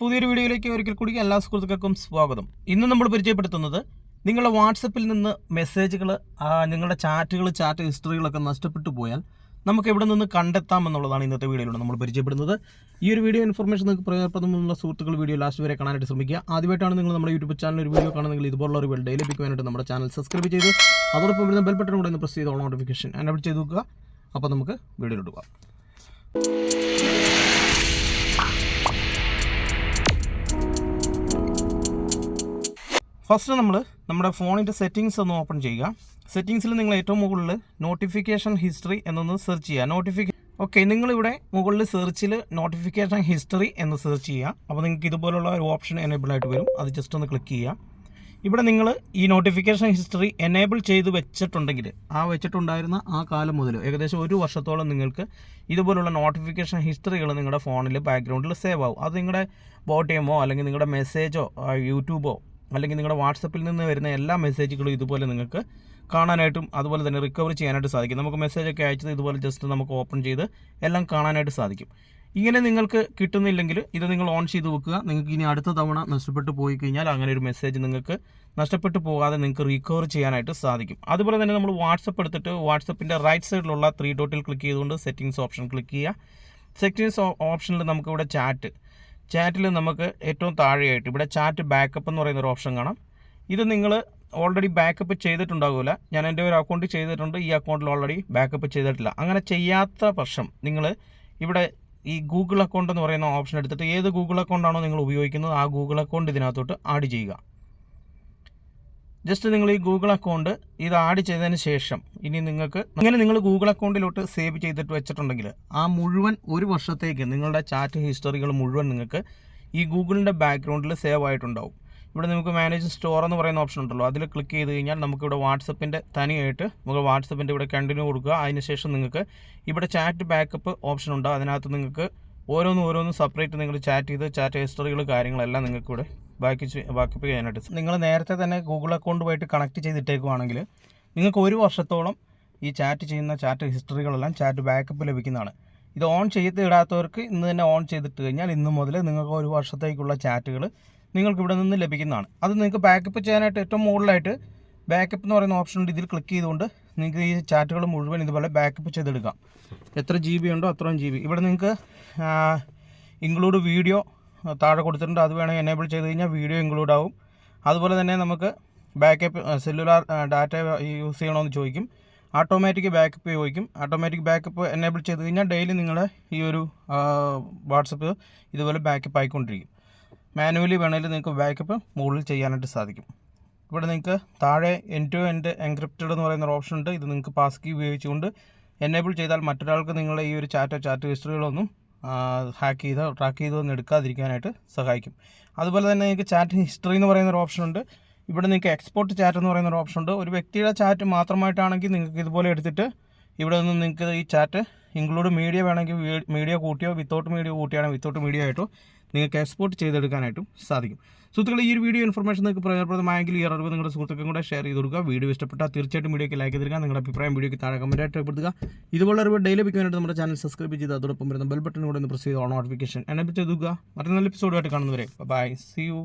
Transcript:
പുതിയൊരു വീഡിയോയിലേക്ക് ഒരിക്കൽ കൂടി എല്ലാ സുഹൃത്തുക്കൾക്കും സ്വാഗതം. ഇന്ന് നമ്മൾ പരിചയപ്പെടുത്തുന്നത് നിങ്ങളുടെ വാട്സപ്പിൽ നിന്ന് മെസ്സേജുകൾ, നിങ്ങളുടെ ചാറ്റ് ഹിസ്റ്ററികളൊക്കെ നഷ്ടപ്പെട്ടു പോയാൽ നമുക്ക് എവിടെ നിന്ന് കണ്ടെത്താമെന്നുള്ളതാണ് ഇന്നത്തെ വീഡിയോയിലൂടെ നമ്മൾ പരിചയപ്പെടുന്നത്. ഈ ഒരു വീഡിയോ ഇൻഫർമേഷൻ നിങ്ങൾക്ക് പ്രയോജനപ്രദമുള്ള സുഹൃത്തുക്കൾ വീഡിയോ ലാസ്റ്റ് വരെ കാണാനായിട്ട് ശ്രമിക്കുക. ആദ്യമായിട്ടാണ് നിങ്ങൾ നമ്മുടെ യൂട്യൂബ് ചാനൽ ഒരു വീഡിയോ കാണുന്നെങ്കിൽ ഇതുപോലുള്ള ഒരു ഡെയിലി ലഭിക്കുവാനായിട്ട് നമ്മുടെ ചാനൽ സബ്സ്ക്രൈബ് ചെയ്ത് അതോടൊപ്പം വരുന്ന ബെൽ ബട്ടൺ കൂടെ ഒന്ന് പ്രസ് ചെയ്ത് ഓൾ നോട്ടിഫിക്കേഷൻ എനേബിൾ ചെയ്ത് നോക്കുക. അപ്പോൾ നമുക്ക് വീഡിയോയിലോട്ട് പോകാം. ഫസ്റ്റ് നമ്മൾ നമ്മുടെ ഫോണിൻ്റെ സെറ്റിങ്സ് ഒന്ന് ഓപ്പൺ ചെയ്യുക. സെറ്റിങ്സിൽ നിങ്ങൾ ഏറ്റവും മുകളിൽ നോട്ടിഫിക്കേഷൻ ഹിസ്റ്ററി എന്നൊന്ന് സെർച്ച് ചെയ്യുക. ഓക്കെ, നിങ്ങളിവിടെ മുകളിൽ സെർച്ചിൽ നോട്ടിഫിക്കേഷൻ ഹിസ്റ്ററി എന്ന് സെർച്ച് ചെയ്യുക. അപ്പോൾ നിങ്ങൾക്ക് ഇതുപോലുള്ള ഒരു ഓപ്ഷൻ എനേബിൾ ആയിട്ട് വരും. അത് ജസ്റ്റ് ഒന്ന് ക്ലിക്ക് ചെയ്യുക. ഇവിടെ നിങ്ങൾ ഈ നോട്ടിഫിക്കേഷൻ ഹിസ്റ്ററി എനേബിൾ ചെയ്ത് വെച്ചിട്ടുണ്ടെങ്കിൽ വെച്ചിട്ടുണ്ടായിരുന്ന ആ കാലം മുതൽ ഏകദേശം ഒരു വർഷത്തോളം നിങ്ങൾക്ക് ഇതുപോലുള്ള നോട്ടിഫിക്കേഷൻ ഹിസ്റ്ററികൾ നിങ്ങളുടെ ഫോണിൽ ബാക്ക്ഗ്രൗണ്ടിൽ സേവ് ആവും. അത് നിങ്ങളുടെ ബോട്ടിയമോ അല്ലെങ്കിൽ നിങ്ങളുടെ മെസ്സേജോ യൂട്യൂബോ അല്ലെങ്കിൽ നിങ്ങളുടെ വാട്സപ്പിൽ നിന്ന് വരുന്ന എല്ലാ മെസ്സേജുകളും ഇതുപോലെ നിങ്ങൾക്ക് കാണാനായിട്ടും അതുപോലെ തന്നെ റിക്കവർ ചെയ്യാനായിട്ട് സാധിക്കും. നമുക്ക് മെസ്സേജൊക്കെ അയച്ചത് ഇതുപോലെ ജസ്റ്റ് നമുക്ക് ഓപ്പൺ ചെയ്ത് എല്ലാം കാണാനായിട്ട് സാധിക്കും. ഇങ്ങനെ നിങ്ങൾക്ക് കിട്ടുന്നില്ലെങ്കിൽ ഇത് നിങ്ങൾ ഓൺ ചെയ്ത് വെക്കുക. നിങ്ങൾക്ക് ഇനി അടുത്ത തവണ നഷ്ടപ്പെട്ടു പോയി കഴിഞ്ഞാൽ അങ്ങനെ ഒരു മെസ്സേജ് നിങ്ങൾക്ക് നഷ്ടപ്പെട്ടു പോകാതെ നിങ്ങൾക്ക് റിക്കവർ ചെയ്യാനായിട്ട് സാധിക്കും. അതുപോലെ തന്നെ നമ്മൾ വാട്സപ്പ് എടുത്തിട്ട് വാട്സപ്പിൻ്റെ റൈറ്റ് സൈഡിലുള്ള 3 ഡോട്ടിൽ ക്ലിക്ക് ചെയ്തുകൊണ്ട് സെറ്റിങ്സ് ഓപ്ഷൻ ക്ലിക്ക് ചെയ്യുക. സെറ്റിങ്സ് ഓപ്ഷനിൽ നമുക്കിവിടെ ചാറ്റിൽ നമുക്ക് ഏറ്റവും താഴെയായിട്ട് ഇവിടെ ചാറ്റ് ബാക്കപ്പ് എന്ന് പറയുന്ന ഒരു ഓപ്ഷൻ കാണാം. ഇത് നിങ്ങൾ ഓൾറെഡി ബാക്കപ്പ് ചെയ്തിട്ടുണ്ടാകില്ല. ഞാൻ എൻ്റെ ഒരു അക്കൗണ്ട് ചെയ്തിട്ടുണ്ട്, ഈ അക്കൗണ്ടിൽ ഓൾറെഡി ബാക്കപ്പ് ചെയ്തിട്ടില്ല. അങ്ങനെ ചെയ്യാത്ത പക്ഷം നിങ്ങൾ ഇവിടെ ഈ ഗൂഗിൾ അക്കൗണ്ട് എന്ന് പറയുന്ന ഓപ്ഷൻ എടുത്തിട്ട് ഏത് ഗൂഗിൾ അക്കൗണ്ടാണോ നിങ്ങൾ ഉപയോഗിക്കുന്നത് ആ ഗൂഗിൾ അക്കൗണ്ട് ഇതിനകത്തോട്ട് ആഡ് ചെയ്യുക. ജസ്റ്റ് നിങ്ങൾ ഈ ഗൂഗിൾ അക്കൗണ്ട് ഇത് ആഡ് ചെയ്തതിന് ശേഷം ഇനി നിങ്ങൾ ഗൂഗിൾ അക്കൗണ്ടിലോട്ട് സേവ് ചെയ്തിട്ട് വെച്ചിട്ടുണ്ടെങ്കിൽ ആ മുഴുവൻ ഒരു വർഷത്തേക്ക് നിങ്ങളുടെ ചാറ്റ് ഹിസ്റ്ററികൾ മുഴുവൻ നിങ്ങൾക്ക് ഈ ഗൂഗിളിൻ്റെ ബാക്ക്ഗ്രൗണ്ടിൽ സേവ് ആയിട്ടുണ്ടാവും. ഇവിടെ നമുക്ക് മാനേജ് സ്റ്റോർ എന്ന് പറയുന്ന ഓപ്ഷൻ ഉണ്ടല്ലോ, അതിൽ ക്ലിക്ക് ചെയ്ത് കഴിഞ്ഞാൽ നമുക്കിവിടെ വാട്സപ്പിൻ്റെ തനിയായിട്ട് നമുക്ക് വാട്സപ്പിൻ്റെ ഇവിടെ കണ്ടിന്യൂ കൊടുക്കുക. അതിനുശേഷം നിങ്ങൾക്ക് ഇവിടെ ചാറ്റ് ബാക്കപ്പ് ഓപ്ഷൻ ഉണ്ട്. അതിനകത്ത് നിങ്ങൾക്ക് ഓരോന്നും സെപ്പറേറ്റ് നിങ്ങൾ ചാറ്റ് ഹിസ്റ്ററികൾ കാര്യങ്ങളെല്ലാം നിങ്ങൾക്ക് ഇവിടെ ബാക്കപ്പ് ചെയ്യാനായിട്ട് നിങ്ങൾ നേരത്തെ തന്നെ ഗൂഗിൾ അക്കൗണ്ടുമായിട്ട് കണക്ട് ചെയ്തിട്ടേക്കുവാണെങ്കിൽ നിങ്ങൾക്ക് ഒരു വർഷത്തോളം ഈ ചാറ്റ് ഹിസ്റ്ററികളെല്ലാം ചാറ്റ് ബാക്കപ്പ് ലഭിക്കുന്നതാണ്. ഇത് ഓൺ ഇടാത്തവർക്ക് ഇന്ന് തന്നെ ഓൺ ചെയ്തിട്ട് കഴിഞ്ഞാൽ ഇന്ന് മുതൽ നിങ്ങൾക്ക് ഒരു വർഷത്തേക്കുള്ള ചാറ്റുകൾ നിങ്ങൾക്ക് ഇവിടെ നിന്ന് ലഭിക്കുന്നതാണ്. അത് നിങ്ങൾക്ക് ബാക്കപ്പ് ചെയ്യാനായിട്ട് ഏറ്റവും മുകളിലായിട്ട് ബാക്കപ്പ് എന്ന് പറയുന്ന ഓപ്ഷൻ ഉണ്ട്. ഇതിൽ ക്ലിക്ക് ചെയ്തുകൊണ്ട് നിങ്ങൾക്ക് ഈ ചാറ്റുകൾ മുഴുവൻ ഇതുപോലെ ബാക്കപ്പ് ചെയ്തെടുക്കാം. എത്ര GB ഉണ്ടോ അത്രയും GB. ഇവിടെ നിങ്ങൾക്ക് ഇൻക്ലൂഡ് വീഡിയോ താഴെ കൊടുത്തിട്ടുണ്ട്. അത് വേണമെങ്കിൽ എനേബിൾ ചെയ്ത് കഴിഞ്ഞാൽ വീഡിയോ ഇൻക്ലൂഡ് ആവും. അതുപോലെ തന്നെ നമുക്ക് ബാക്കപ്പ് സെല്ലുലാർ ഡാറ്റ യൂസ് ചെയ്യണമെന്ന് ചോദിക്കും. ഓട്ടോമാറ്റിക് ബാക്കപ്പ് ചോദിക്കും. ഓട്ടോമാറ്റിക് ബാക്കപ്പ് എനേബിൾ ചെയ്ത് കഴിഞ്ഞാൽ ഡെയിലി നിങ്ങളുടെ ഈ ഒരു വാട്സപ്പ് ഇതുപോലെ ബാക്കപ്പ് ആയിക്കൊണ്ടിരിക്കും. മാനുവലി വേണമെങ്കിൽ നിങ്ങൾക്ക് ബാക്കപ്പ് മുകളിൽ ചെയ്യാനായിട്ട് സാധിക്കും. ഇവിടെ നിങ്ങൾക്ക് താഴെ എൻഡ് ടു എൻഡ് എൻക്രിപ്റ്റഡ് എന്ന് പറയുന്ന ഒരു ഓപ്ഷൻ ഉണ്ട്. ഇത് നിങ്ങൾക്ക് പാസ് കീ ഉപയോഗിച്ചുകൊണ്ട് എനേബിൾ ചെയ്താൽ മറ്റൊരാൾക്ക് നിങ്ങളുടെ ഈ ഒരു ചാറ്റ് ഹിസ്റ്ററികളൊന്നും ട്രാക്ക് ചെയ്തൊന്നും എടുക്കാതിരിക്കാനായിട്ട് സഹായിക്കും. അതുപോലെ തന്നെ നിങ്ങൾക്ക് ചാറ്റ് ഹിസ്റ്ററി എന്ന് പറയുന്ന ഒരു ഓപ്ഷൻ ഉണ്ട്. ഇവിടെ നിങ്ങൾക്ക് എക്സ്പോർട്ട് ചാറ്റ് എന്ന് പറയുന്ന ഒരു ഓപ്ഷൻ ഉണ്ട്. ഒരു വ്യക്തിയുടെ ചാറ്റ് മാത്രമായിട്ടാണെങ്കിൽ നിങ്ങൾക്ക് ഇതുപോലെ എടുത്തിട്ട് ഇവിടെ നിന്ന് നിങ്ങൾക്ക് ഈ ചാറ്റ് ഇൻക്ലൂഡ് മീഡിയ വേണമെങ്കിൽ മീഡിയ കൂട്ടിയോ വിത്തൗട്ട് മീഡിയ കൂട്ടിയാണെങ്കിൽ വിത്തൗട്ട് മീഡിയ ആയിട്ടോ നിങ്ങൾക്ക് എക്സ്പോർട്ട് ചെയ്തെടുക്കാനായിട്ടും സാധിക്കും. സുഹൃത്തുക്കളെ, ഈ ഒരു വീഡിയോ ഇൻഫർമേഷൻ നിങ്ങൾക്ക് പ്രയോജനപ്രദമായെങ്കിൽ ഈ അറിവ് നിങ്ങളുടെ സുഹൃത്തുക്കളും കൂടെ ഷെയർ ചെയ്ത് കൊടുക്കുക. വീഡിയോ ഇഷ്ടപ്പെട്ടാൽ തീർച്ചയായിട്ടും വീഡിയോക്ക് ലൈക്ക് ചെയ്തിരിക്കുക. നിങ്ങളുടെ അഭിപ്രായം വീഡിയോക്ക് താഴെ കമൻറ്റായിട്ട് രേഖപ്പെടുത്തുക. ഇതുപോലെ അറിവ് ഡെയിലി ലഭിക്കാനായിട്ട് നമ്മുടെ ചാനൽ സബ്സ്ക്രൈബ് ചെയ്ത് അതോടൊപ്പം വരുന്ന ബെൽ ബട്ടൺ കൂടെ ഒന്ന് പ്രസ് ചെയ്ത് ഓൺ നോട്ടിഫിക്കേഷൻ എനേബിൾ ചെയ്ത് കൊടുക്കുക. മറ്റൊരു നല്ല എപ്പിസോഡുമായിട്ട് കാണുന്നവരെ ബൈ, സീ യു.